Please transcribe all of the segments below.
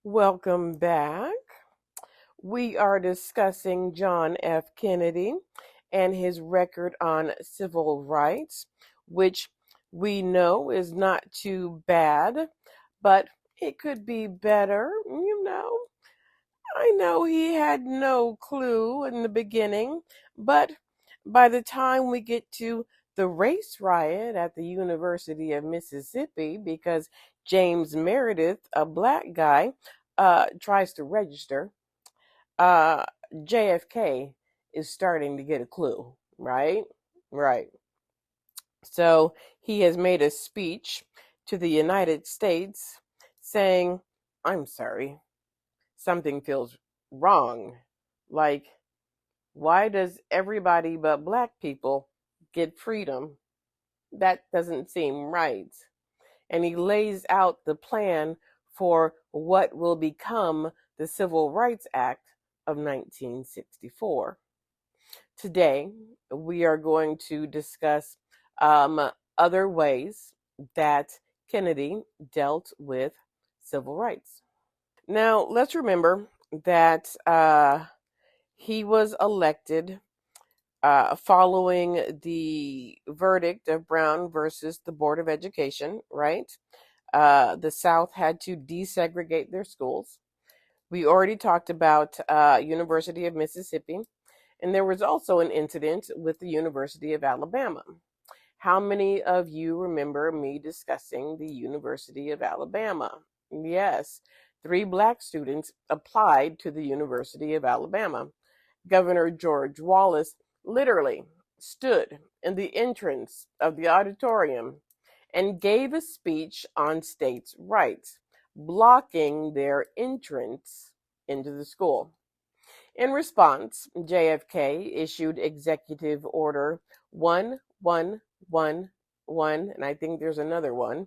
Welcome back. We are discussing John F. Kennedy and his record on civil rights, which we know is not too bad, but it could be better. I know he had no clue in the beginning, but by the time we get to the race riot at the University of Mississippi, because James Meredith, a black guy, tries to register, uh, JFK is starting to get a clue, right? Right. So he has made a speech to the United States saying, I'm sorry, something feels wrong. Like, why does everybody but black people get freedom? That doesn't seem right. And he lays out the plan for what will become the Civil Rights Act of 1964. Today, we are going to discuss other ways that Kennedy dealt with civil rights. Now, let's remember that he was elected following the verdict of Brown versus the Board of Education, right? The South had to desegregate their schools. We already talked about University of Mississippi, and there was also an incident with the University of Alabama. How many of you remember me discussing the University of Alabama? Yes, 3 black students applied to the University of Alabama. Governor George Wallace literally stood in the entrance of the auditorium and gave a speech on states' rights, blocking their entrance into the school. In response, JFK issued Executive Order 1111, and I think there's another one,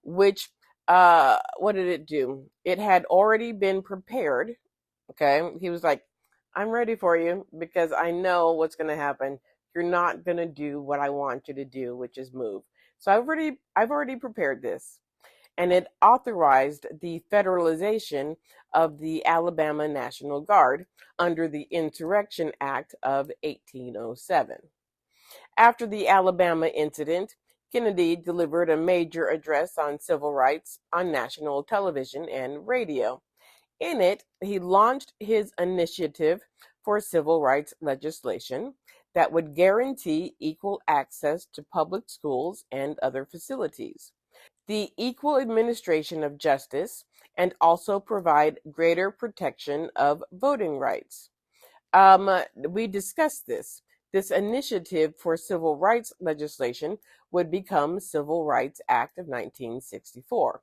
which, what did it do? It had already been prepared. Okay. He was like, I'm ready for you because I know what's going to happen. You're not going to do what I want you to do, which is move. So I've already prepared this, and it authorized the federalization of the Alabama National Guard under the Insurrection Act of 1807. After the Alabama incident, Kennedy delivered a major address on civil rights on national television and radio. In it, he launched his initiative for civil rights legislation that would guarantee equal access to public schools and other facilities, the equal administration of justice, and also provide greater protection of voting rights. We discussed this. This initiative for civil rights legislation would become Civil Rights Act of 1964.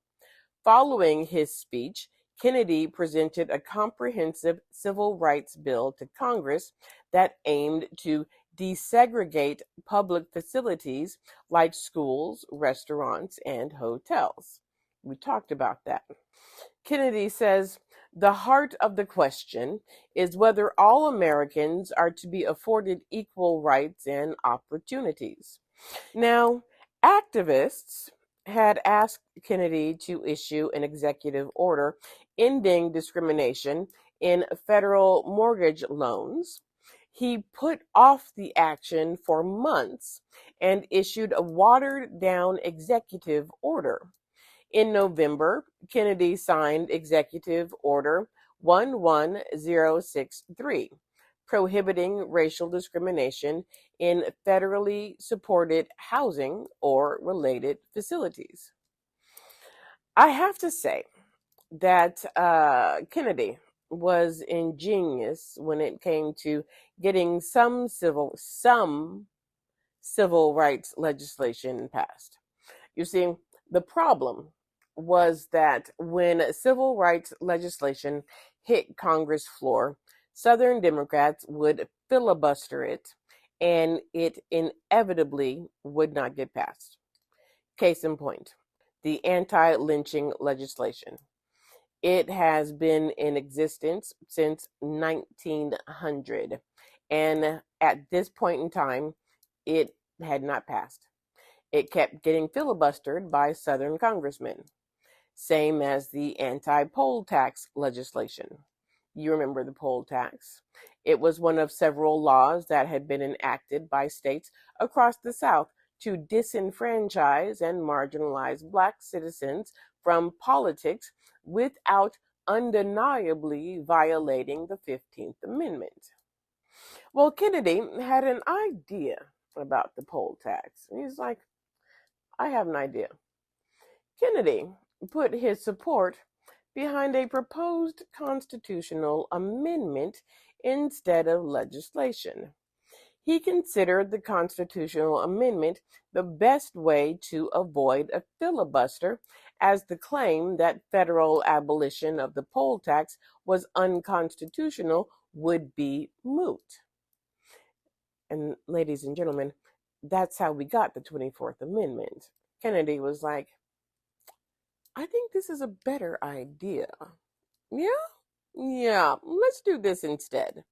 Following his speech, Kennedy presented a comprehensive civil rights bill to Congress that aimed to desegregate public facilities like schools, restaurants, and hotels. We talked about that. Kennedy says, the heart of the question is whether all Americans are to be afforded equal rights and opportunities. Now, activists had asked Kennedy to issue an executive order ending discrimination in federal mortgage loans. He put off the action for months and issued a watered down executive order. In November, Kennedy signed Executive Order 11063, prohibiting racial discrimination in federally supported housing or related facilities. I have to say that Kennedy was ingenious when it came to getting some civil rights legislation passed. You see, the problem was that when civil rights legislation hit Congress floor, Southern Democrats would filibuster it, and it inevitably would not get passed. Case in point, the anti-lynching legislation. It has been in existence since 1900, and at this point in time, it had not passed. It kept getting filibustered by Southern congressmen. same as the anti-poll tax legislation. You remember the poll tax? It was one of several laws that had been enacted by states across the South to disenfranchise and marginalize Black citizens from politics without undeniably violating the 15th Amendment. Well, Kennedy had an idea about the poll tax. He's like, I have an idea. Kennedy put his support behind a proposed constitutional amendment instead of legislation. He considered the constitutional amendment the best way to avoid a filibuster, as the claim that federal abolition of the poll tax was unconstitutional would be moot. And ladies and gentlemen, that's how we got the 24th Amendment. Kennedy was like, I think this is a better idea. Yeah? Yeah, let's do this instead.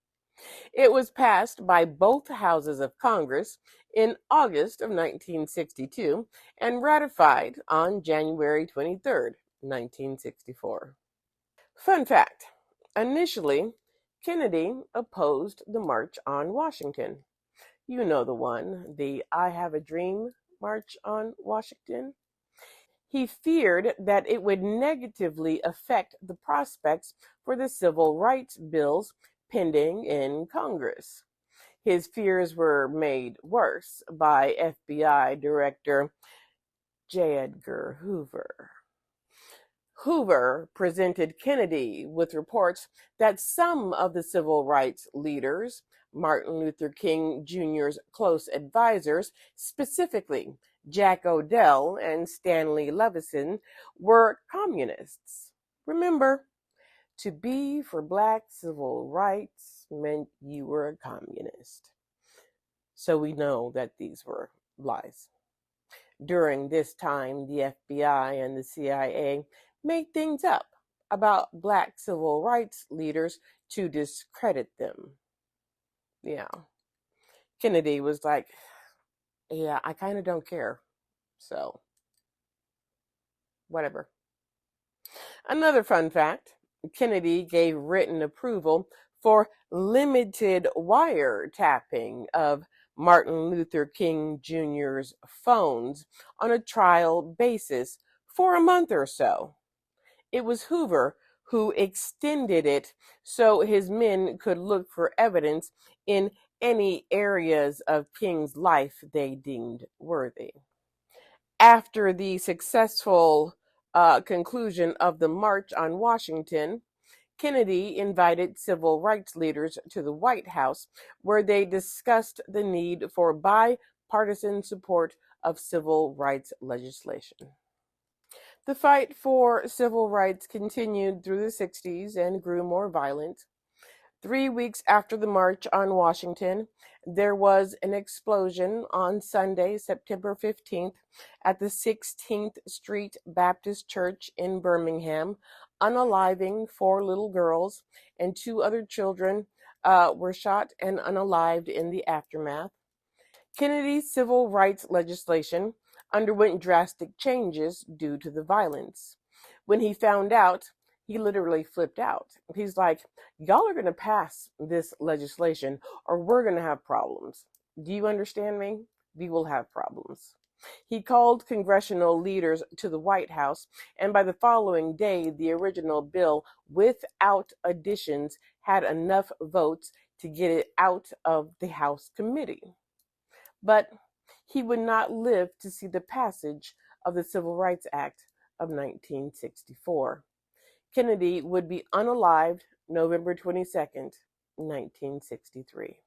It was passed by both houses of Congress in August of 1962 and ratified on January 23rd, 1964. Fun fact, initially, Kennedy opposed the March on Washington. You know the one, the I Have a Dream March on Washington. He feared that it would negatively affect the prospects for the civil rights bills pending in Congress. His fears were made worse by FBI Director J. Edgar Hoover. Hoover presented Kennedy with reports that some of the civil rights leaders, Martin Luther King Jr.'s close advisors, specifically Jack Odell and Stanley Levison, were communists. Remember, to be for Black civil rights meant you were a communist. So we know that these were lies. During this time, the FBI and the CIA made things up about Black civil rights leaders to discredit them. Yeah. Kennedy was like, yeah, I kind of don't care. So, whatever. Another fun fact, Kennedy gave written approval for limited wiretapping of Martin Luther King Jr.'s phones on a trial basis for a month or so. It was Hoover who extended it so his men could look for evidence in any areas of King's life they deemed worthy. After the successful conclusion of the March on Washington, Kennedy invited civil rights leaders to the White House, where they discussed the need for bipartisan support of civil rights legislation. The fight for civil rights continued through the 60s and grew more violent. 3 weeks after the March on Washington, there was an explosion on Sunday, September 15th, at the 16th Street Baptist Church in Birmingham, unaliving 4 little girls, and 2 other children were shot and unalived in the aftermath. Kennedy's civil rights legislation underwent drastic changes due to the violence. When he found out, he literally flipped out. He's like, y'all are going to pass this legislation or we're going to have problems. Do you understand me? We will have problems. He called congressional leaders to the White House, and by the following day, the original bill, without additions, had enough votes to get it out of the House committee. But he would not live to see the passage of the Civil Rights Act of 1964. Kennedy would be unalived November 22nd, 1963.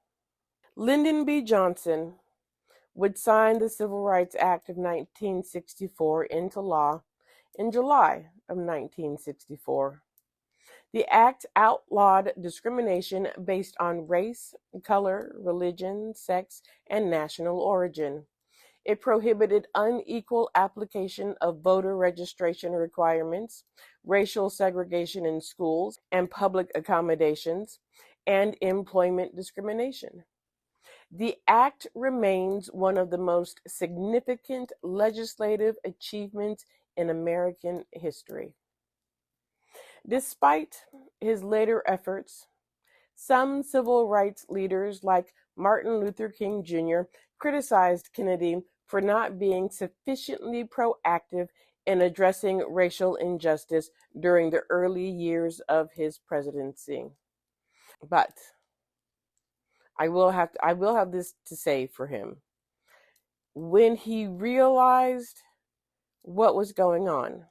Lyndon B. Johnson would sign the Civil Rights Act of 1964 into law in July of 1964. The act outlawed discrimination based on race, color, religion, sex, and national origin. It prohibited unequal application of voter registration requirements, racial segregation in schools and public accommodations, and employment discrimination. The act remains one of the most significant legislative achievements in American history. Despite his later efforts, some civil rights leaders like Martin Luther King Jr. criticized Kennedy for not being sufficiently proactive in addressing racial injustice during the early years of his presidency. But I will have this to say for him. When he realized what was going on,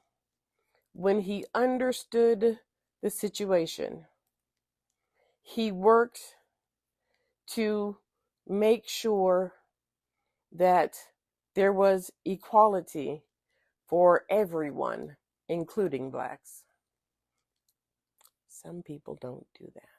when he understood the situation, he worked to make sure that there was equality for everyone, including blacks. Some people don't do that.